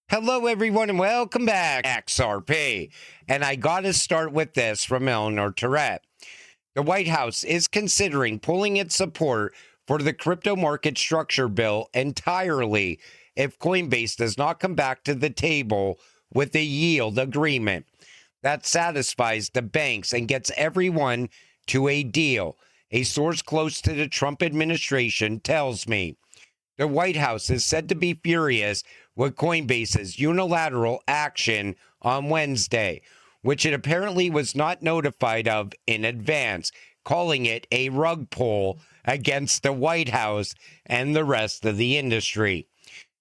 Hello, everyone, and welcome back to XRP. And I got to start with this from Eleanor Tourette. The White House is considering pulling its support for the crypto market structure bill entirely if Coinbase does not come back to the table with a yield agreement that satisfies the banks and gets everyone to a deal. A source close to the Trump administration tells me. The White House is said to be furious with Coinbase's unilateral action on Wednesday, which it apparently was not notified of in advance, calling it a rug pull against the White House and the rest of the industry.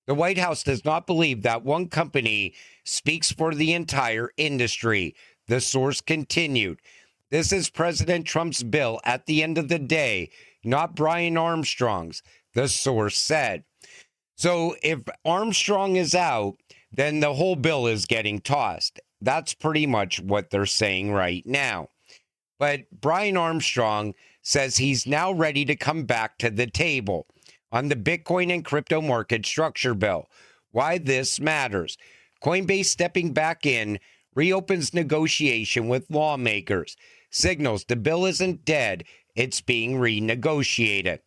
The White House does not believe that one company speaks for the entire industry, the source continued. This is President Trump's bill at the end of the day, not Brian Armstrong's, the source said. So if Armstrong is out, then the whole bill is getting tossed. That's pretty much what they're saying right now. But Brian Armstrong says he's now ready to come back to the table on the Bitcoin and crypto market structure bill. Why this matters. Coinbase stepping back in reopens negotiation with lawmakers, signals the bill isn't dead, it's being renegotiated.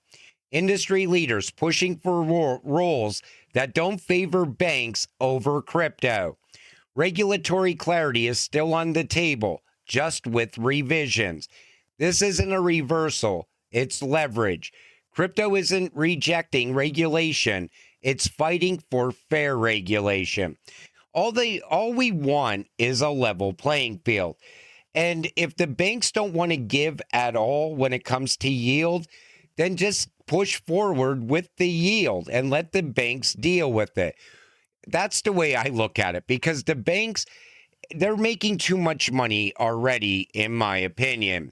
Industry leaders pushing for rules that don't favor banks over crypto. Regulatory clarity is still on the table, just with revisions. This isn't a reversal, it's leverage. Crypto isn't rejecting regulation, it's fighting for fair regulation. All we want is a level playing field. And if the banks don't want to give at all when it comes to yield, then just push forward with the yield and let the banks deal with it. That's the way I look at it, because the banks, they're making too much money already, in my opinion.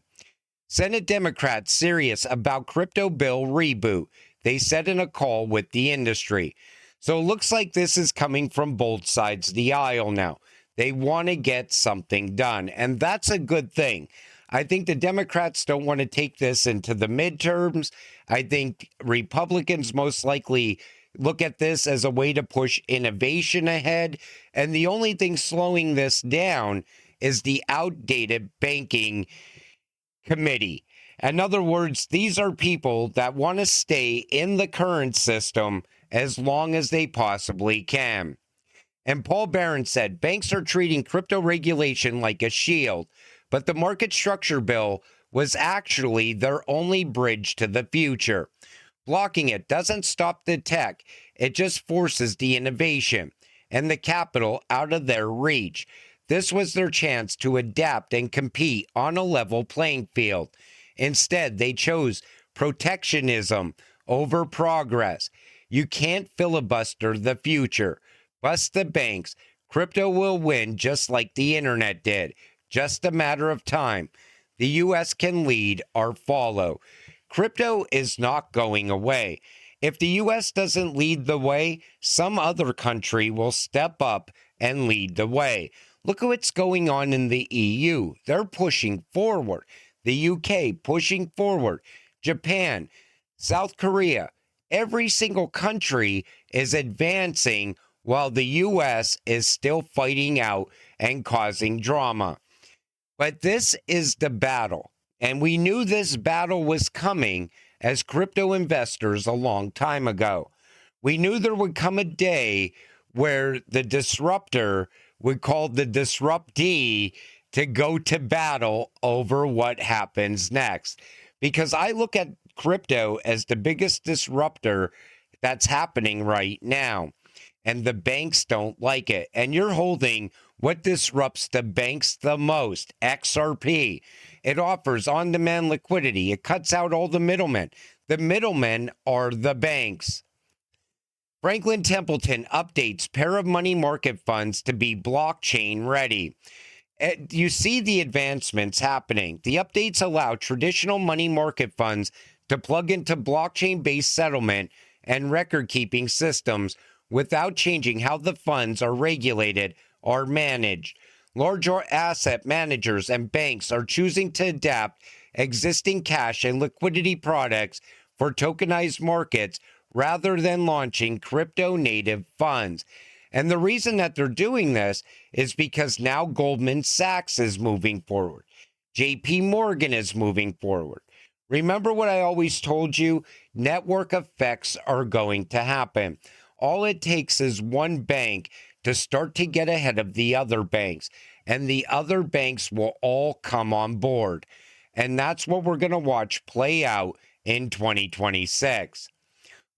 Senate Democrats serious about crypto bill reboot, they said in a call with the industry. So it looks like this is coming from both sides of the aisle now. They want to get something done, and that's a good thing. I think the Democrats don't want to take this into the midterms. I think Republicans most likely look at this as a way to push innovation ahead. And the only thing slowing this down is the outdated banking committee. In other words, these are people that want to stay in the current system as long as they possibly can. And Paul Barron said, banks are treating crypto regulation like a shield, but the market structure bill was actually their only bridge to the future. Blocking it doesn't stop the tech, it just forces the innovation and the capital out of their reach. This was their chance to adapt and compete on a level playing field. Instead, they chose protectionism over progress. You can't filibuster the future. Bust the banks. Crypto will win just like the internet did. Just a matter of time. The U.S. can lead or follow. Crypto is not going away. If the U.S. doesn't lead the way, some other country will step up and lead the way. Look at what's going on in the EU. They're pushing forward. The U.K. pushing forward. Japan, South Korea, every single country is advancing while the U.S. is still fighting out and causing drama. But this is the battle, and we knew this battle was coming as crypto investors a long time ago. We knew there would come a day where the disruptor would call the disruptee to go to battle over what happens next. Because I look at crypto as the biggest disruptor that's happening right now. And the banks don't like it. And you're holding what disrupts the banks the most, XRP. It offers on-demand liquidity. It cuts out all the middlemen. The middlemen are the banks. Franklin Templeton updates pair of money market funds to be blockchain ready. You see the advancements happening. The updates allow traditional money market funds to plug into blockchain-based settlement and record-keeping systems without changing how the funds are regulated or managed. Larger asset managers and banks are choosing to adapt existing cash and liquidity products for tokenized markets rather than launching crypto-native funds. And the reason that they're doing this is because now Goldman Sachs is moving forward. JP Morgan is moving forward. Remember what I always told you? Network effects are going to happen. All it takes is one bank to start to get ahead of the other banks, and the other banks will all come on board. And that's what we're going to watch play out in 2026.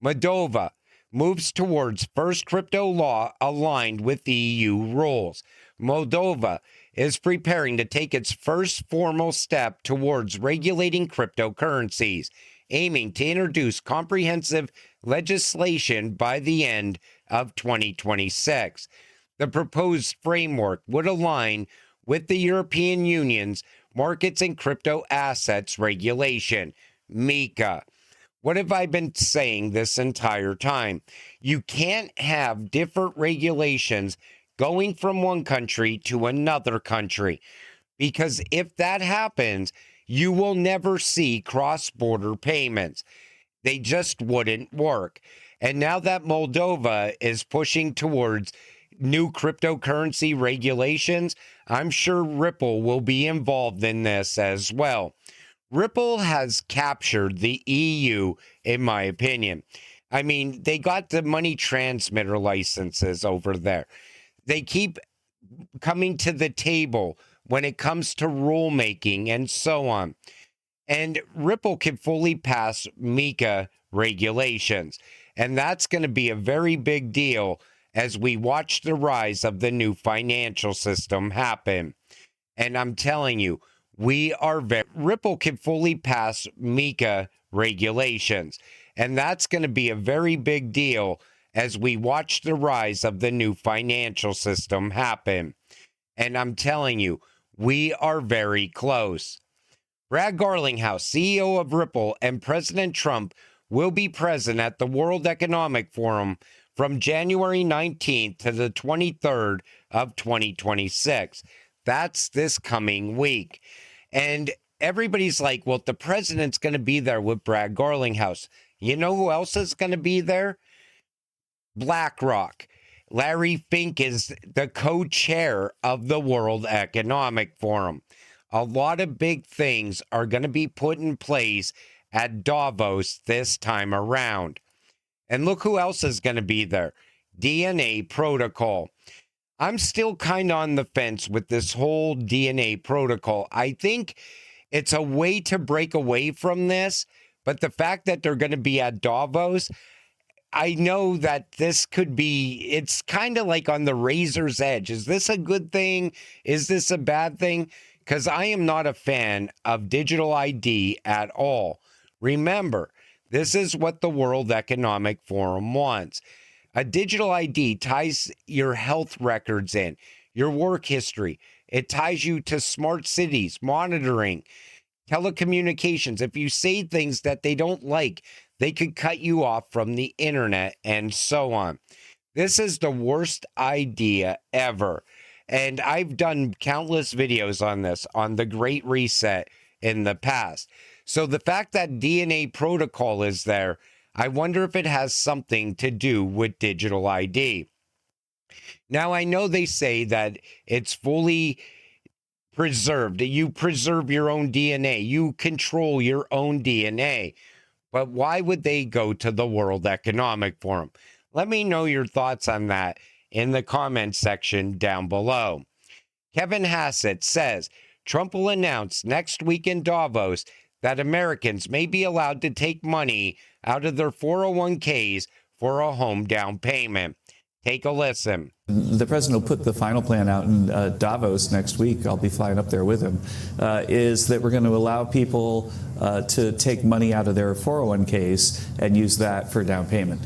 Moldova moves towards first crypto law aligned with the EU rules. Moldova is preparing to take its first formal step towards regulating cryptocurrencies, aiming to introduce comprehensive legislation by the end of 2026. The proposed framework would align with the European Union's Markets and Crypto Assets Regulation, MiCA. What have I been saying this entire time? You can't have different regulations going from one country to another country, because if that happens, you will never see cross-border payments. They just wouldn't work. And now that Moldova is pushing towards new cryptocurrency regulations, I'm sure Ripple will be involved in this as well. Ripple has captured the EU, in my opinion. I mean, they got the money transmitter licenses over there. They keep coming to the table when it comes to rulemaking and so on. And Ripple can fully pass MiCA regulations. And that's going to be a very big deal as we watch the rise of the new financial system happen. And I'm telling you, Ripple can fully pass MiCA regulations. And that's going to be a very big deal as we watch the rise of the new financial system happen. And I'm telling you, we are very close. Brad Garlinghouse, CEO of Ripple, and President Trump will be present at the World Economic Forum from January 19th to the 23rd of 2026. That's this coming week. And everybody's like, well, the president's going to be there with Brad Garlinghouse. You know who else is going to be there? BlackRock. Larry Fink is the co-chair of the World Economic Forum. A lot of big things are going to be put in place at Davos this time around. And look who else is going to be there. DNA Protocol. I'm still kind of on the fence with this whole DNA protocol. I think it's a way to break away from this, but the fact that they're going to be at Davos, I know that this could be, it's kind of like on the razor's edge. Is this a good thing? Is this a bad thing? Because I am not a fan of digital ID at all. Remember, this is what the World Economic Forum wants. A digital ID ties your health records in, your work history. It ties you to smart cities, monitoring, telecommunications. If you say things that they don't like, they could cut you off from the internet and so on. This is the worst idea ever. And I've done countless videos on this, on the Great Reset in the past. So the fact that DNA Protocol is there, I wonder if it has something to do with digital ID. Now, I know they say that it's fully preserved. You preserve your own DNA. You control your own DNA. But why would they go to the World Economic Forum? Let me know your thoughts on that in the comment section down below. Kevin Hassett says, Trump will announce next week in Davos that Americans may be allowed to take money out of their 401ks for a home down payment. Take a listen. The president will put the final plan out in Davos next week. I'll be flying up there with him. Is that we're going to allow people to take money out of their 401ks and use that for down payment.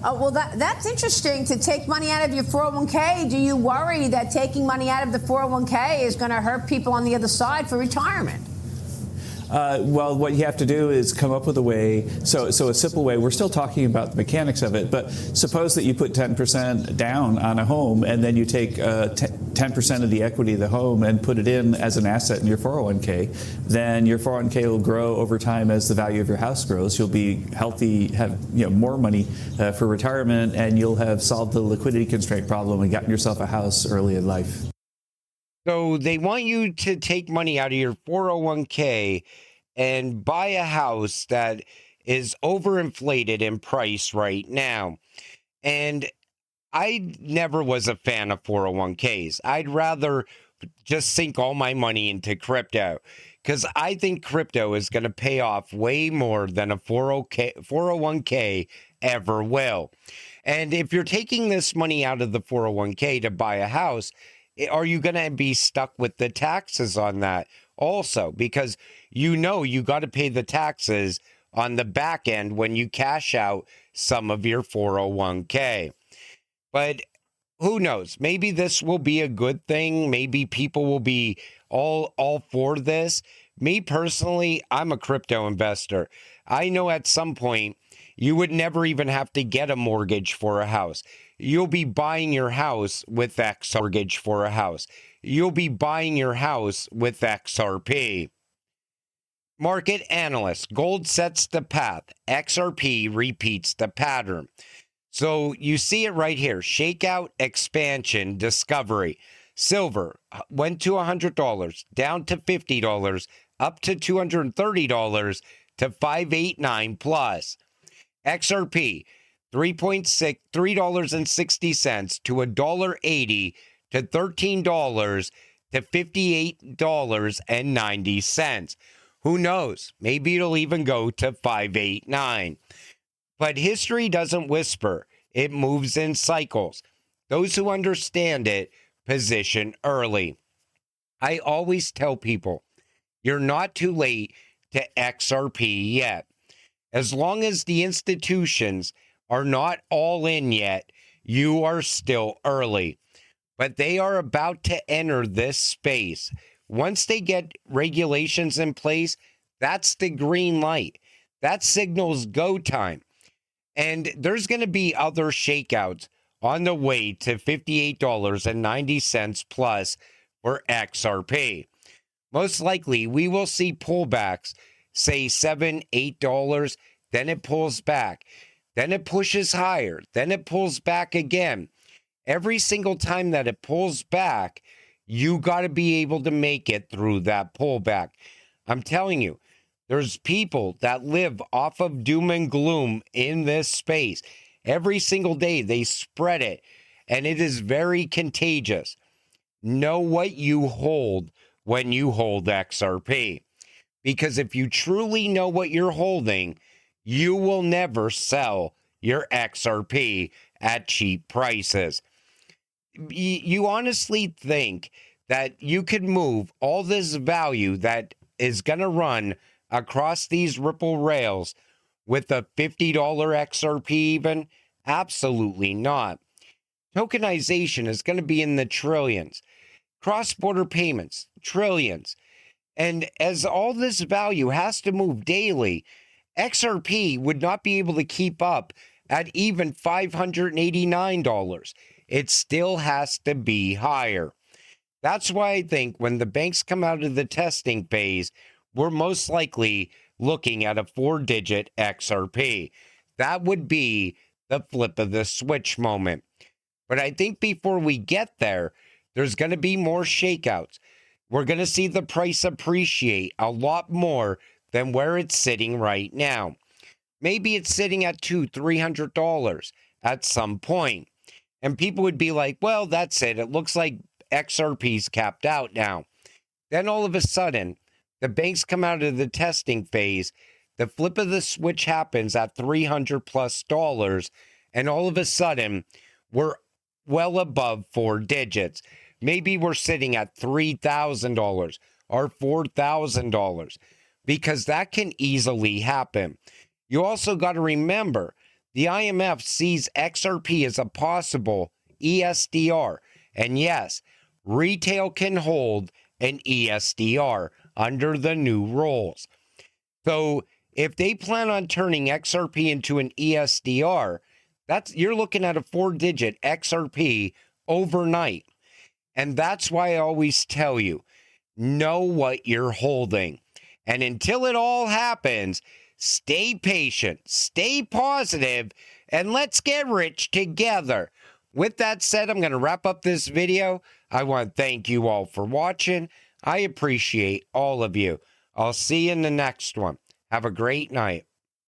Well, that's interesting, to take money out of your 401k. Do you worry that taking money out of the 401k is going to hurt people on the other side for retirement? Well, what you have to do is come up with a way. So a simple way. We're still talking about the mechanics of it, but suppose that you put 10% down on a home, and then you take 10% of the equity of the home and put it in as an asset in your 401k. Then your 401k will grow over time as the value of your house grows. You'll be healthy, have more money for retirement, and you'll have solved the liquidity constraint problem and gotten yourself a house early in life. So they want you to take money out of your 401k and buy a house that is overinflated in price right now. And I never was a fan of 401ks. I'd rather just sink all my money into crypto because I think crypto is going to pay off way more than a 401k ever will. And if you're taking this money out of the 401k to buy a house, are you going to be stuck with the taxes on that also? Because you got to pay the taxes on the back end when you cash out some of your 401k. But who knows? Maybe this will be a good thing. Maybe people will be all for this. Me personally, I'm a crypto investor. I know at some point you would never even have to get a mortgage for a house. You'll be buying your house with mortgage for a house. You'll be buying your house with XRP. Market analyst, gold sets the path. XRP repeats the pattern. So you see it right here. Shakeout, expansion, discovery. Silver went to $100, down to $50, up to $230 to $589 plus. XRP, $3.60 to $1.80 to $13 to $58.90. Who knows? Maybe it'll even go to $589. But history doesn't whisper. It moves in cycles. Those who understand it position early. I always tell people, you're not too late to XRP yet. As long as the institutions are not all in yet, you are still early. But they are about to enter this space. Once they get regulations in place, that's the green light. That signals go time. And there's going to be other shakeouts on the way to $58.90 plus for XRP. Most likely, we will see pullbacks, say $7, $8, then it pulls back. Then it pushes higher. Then it pulls back again. Every single time that it pulls back, you got to be able to make it through that pullback. I'm telling you, there's people that live off of doom and gloom in this space. Every single day they spread it, and it is very contagious. Know what you hold when you hold XRP. Because if you truly know what you're holding, you will never sell your XRP at cheap prices. You honestly think that you could move all this value that is going to run across these Ripple rails with a $50 XRP even? Absolutely not. Tokenization is going to be in the trillions. Cross-border payments, trillions. And as all this value has to move daily, XRP would not be able to keep up at even $589. It still has to be higher. That's why I think when the banks come out of the testing phase, we're most likely looking at a 4-digit XRP. That would be the flip of the switch moment. But I think before we get there, there's going to be more shakeouts. We're going to see the price appreciate a lot more than where it's sitting right now. Maybe it's sitting at $200, $300 at some point. And people would be like, well, that's it. It looks like XRP's capped out now. Then all of a sudden, the banks come out of the testing phase. The flip of the switch happens at $300 plus, and all of a sudden, we're well above 4 digits. Maybe we're sitting at $3,000 or $4,000 because that can easily happen. You also got to remember, the IMF sees XRP as a possible ESDR. And yes, retail can hold an ESDR under the new rules. So if they plan on turning XRP into an ESDR, you're looking at a 4-digit XRP overnight. And that's why I always tell you, know what you're holding. And until it all happens, stay patient, stay positive, and let's get rich together. With that said, I'm going to wrap up this video. I want to thank you all for watching. I appreciate all of you. I'll see you in the next one. Have a great night.